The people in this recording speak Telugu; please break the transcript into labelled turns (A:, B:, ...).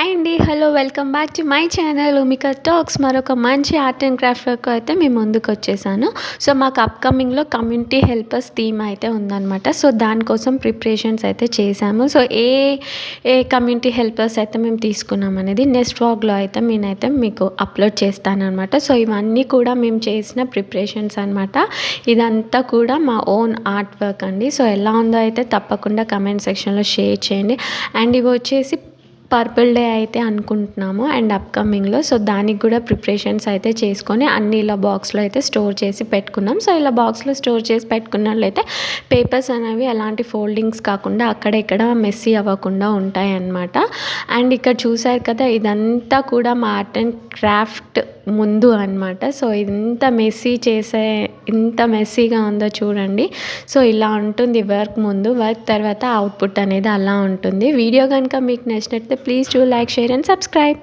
A: హాయ్ అండి, hello, welcome back to my channel Umika talks. మరొక మంచి ఆర్ట్ అండ్ క్రాఫ్ట్ వర్క్ అయితే మేము ముందుకు వచ్చేసాను. సో మాకు అప్కమింగ్లో కమ్యూనిటీ హెల్పర్స్ థీమ్ అయితే ఉందన్నమాట. సో దానికోసం ప్రిపరేషన్స్ అయితే చేశాము. సో ఏ కమ్యూనిటీ హెల్పర్స్ అయితే మేము తీసుకున్నాం అనేది నెక్స్ట్ వ్లాగ్లో అయితే నేనైతే మీకు అప్లోడ్ చేస్తానన్నమాట. సో ఇవన్నీ కూడా మేము చేసిన ప్రిపరేషన్స్ అనమాట. ఇదంతా కూడా మా ఓన్ ఆర్ట్ వర్క్ అండి. సో ఎలా ఉందో అయితే తప్పకుండా కమెంట్ సెక్షన్లో షేర్ చేయండి. అండ్ ఇవి వచ్చేసి పర్పుల్ డే అయితే అనుకుంటున్నాము అండ్ అప్కమింగ్లో. సో దానికి కూడా ప్రిపరేషన్స్ అయితే చేసుకొని అన్ని ఇలా బాక్స్లో అయితే స్టోర్ చేసి పెట్టుకున్నాం. సో ఇలా బాక్స్లో స్టోర్ చేసి పెట్టుకున్నట్లయితే పేపర్స్ అనేవి ఎలాంటి ఫోల్డింగ్స్ కాకుండా అక్కడెక్కడ మెస్సీ అవ్వకుండా ఉంటాయి అన్నమాట. అండ్ ఇక్కడ చూసారు కదా, ఇదంతా కూడా మా ఆర్ట్ అండ్ క్రాఫ్ట్ ముందు అనమాట. సో ఇంత మెస్సీగా ఉందో చూడండి. సో ఇలా ఉంటుంది వర్క్ ముందు, వర్క్ తర్వాత అవుట్పుట్ అనేది అలా ఉంటుంది. వీడియో కనుక మీకు నచ్చినట్లయితే please do like, share and subscribe.